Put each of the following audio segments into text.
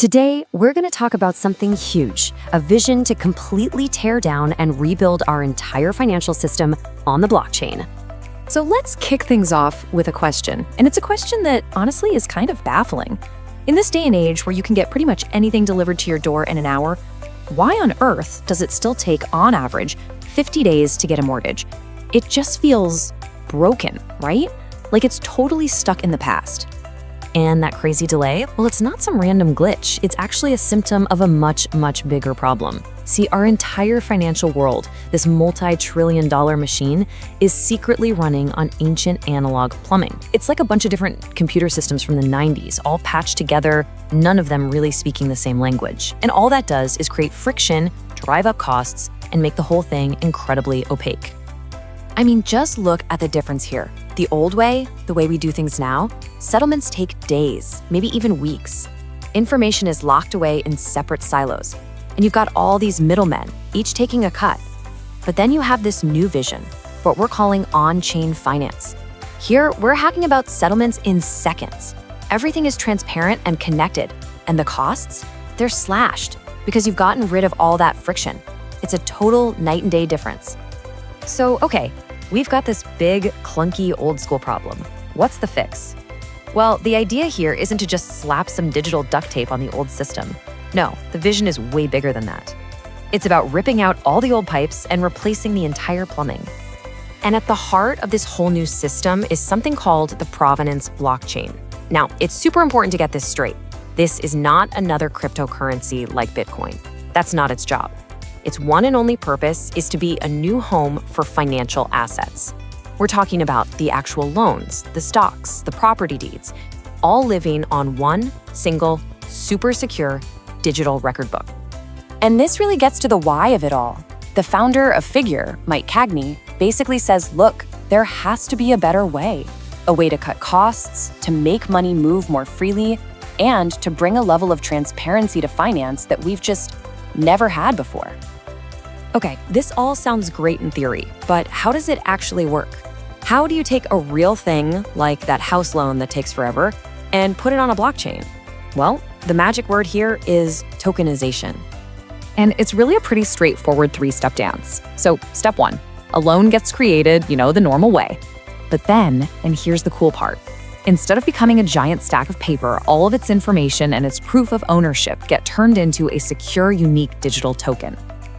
Today, we're going to talk about something huge, a vision to completely tear down and rebuild our entire financial system on the blockchain. So let's kick things off with a question, and it's a question that honestly is kind of baffling. In this day and age where you can get pretty much anything delivered to your door in an hour, why on earth does it still take, on average, 50 days to get a mortgage? It just feels broken, right? Like it's totally stuck in the past. And that crazy delay? Well, it's not some random glitch. It's actually a symptom of a much, much bigger problem. See, our entire financial world, this multi-trillion-dollar machine, is secretly running on ancient analog plumbing. It's like a bunch of different computer systems from the 90s, all patched together, none of them really speaking the same language. And all that does is create friction, drive up costs, and make the whole thing incredibly opaque. I mean, just look at the difference here. The old way, the way we do things now, settlements take days, maybe even weeks. Information is locked away in separate silos, and you've got all these middlemen, each taking a cut. But then you have this new vision, what we're calling on-chain finance. Here, we're hacking about settlements in seconds. Everything is transparent and connected, and the costs, they're slashed because you've gotten rid of all that friction. It's a total night and day difference. So, okay, we've got this big, clunky, old-school problem. What's the fix? Well, the idea here isn't to just slap some digital duct tape on the old system. No, the vision is way bigger than that. It's about ripping out all the old pipes and replacing the entire plumbing. And at the heart of this whole new system is something called the provenance blockchain. Now, it's super important to get this straight. This is not another cryptocurrency like Bitcoin. That's not its job. Its one and only purpose is to be a new home for financial assets. We're talking about the actual loans, the stocks, the property deeds, all living on one single, super secure digital record book. And this really gets to the why of it all. The founder of Figure, Mike Cagney, basically says, look, there has to be a better way to cut costs, to make money move more freely, and to bring a level of transparency to finance that we've just never had before. Okay, this all sounds great in theory, but how does it actually work? How do you take a real thing, like that house loan that takes forever, and put it on a blockchain? Well, the magic word here is tokenization. And it's really a pretty straightforward three-step dance. So step one, a loan gets created, the normal way. But then, and here's the cool part, instead of becoming a giant stack of paper, all of its information and its proof of ownership get turned into a secure, unique digital token.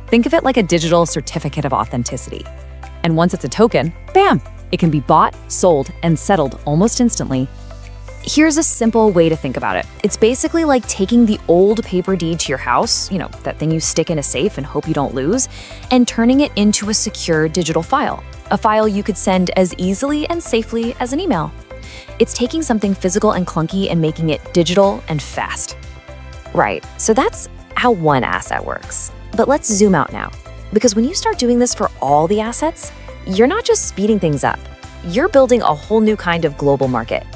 Think of it like a digital certificate of authenticity. And once it's a token, bam, it can be bought, sold, and settled almost instantly. Here's a simple way to think about it. It's basically like taking the old paper deed to your house, that thing you stick in a safe and hope you don't lose, and turning it into a secure digital file, a file you could send as easily and safely as an email. It's taking something physical and clunky and making it digital and fast. Right, so that's how one asset works. But let's zoom out now, because when you start doing this for all the assets, you're not just speeding things up, you're building a whole new kind of global market.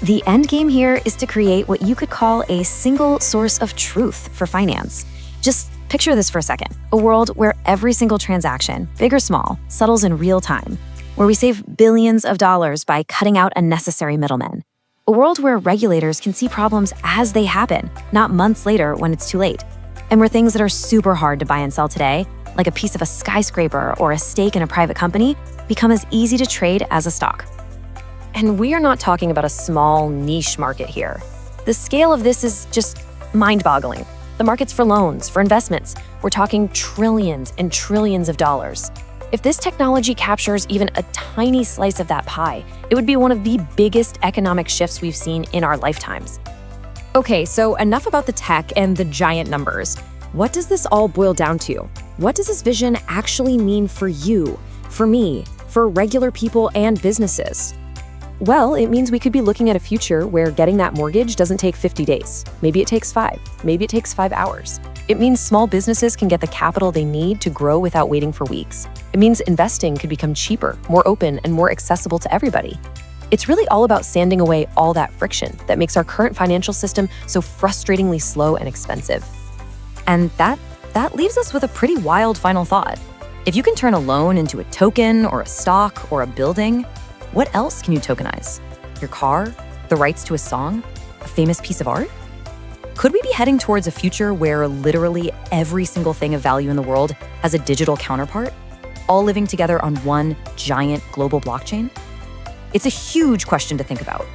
The end game here is to create what you could call a single source of truth for finance. Just picture this for a second, a world where every single transaction, big or small, settles in real time, where we save billions of dollars by cutting out unnecessary middlemen. A world where regulators can see problems as they happen, not months later when it's too late. And where things that are super hard to buy and sell today, like a piece of a skyscraper or a stake in a private company, become as easy to trade as a stock. And we are not talking about a small niche market here. The scale of this is just mind-boggling. The markets for loans, for investments, we're talking trillions and trillions of dollars. If this technology captures even a tiny slice of that pie, it would be one of the biggest economic shifts we've seen in our lifetimes. Okay, so enough about the tech and the giant numbers. What does this all boil down to? What does this vision actually mean for you, for me, for regular people and businesses? Well, it means we could be looking at a future where getting that mortgage doesn't take 50 days. Maybe it takes 5. Maybe it takes 5 hours. It means small businesses can get the capital they need to grow without waiting for weeks. It means investing could become cheaper, more open, and more accessible to everybody. It's really all about sanding away all that friction that makes our current financial system so frustratingly slow and expensive. And that leaves us with a pretty wild final thought. If you can turn a loan into a token or a stock or a building, what else can you tokenize? Your car? The rights to a song? A famous piece of art? Could we be heading towards a future where literally every single thing of value in the world has a digital counterpart, all living together on one giant global blockchain? It's a huge question to think about.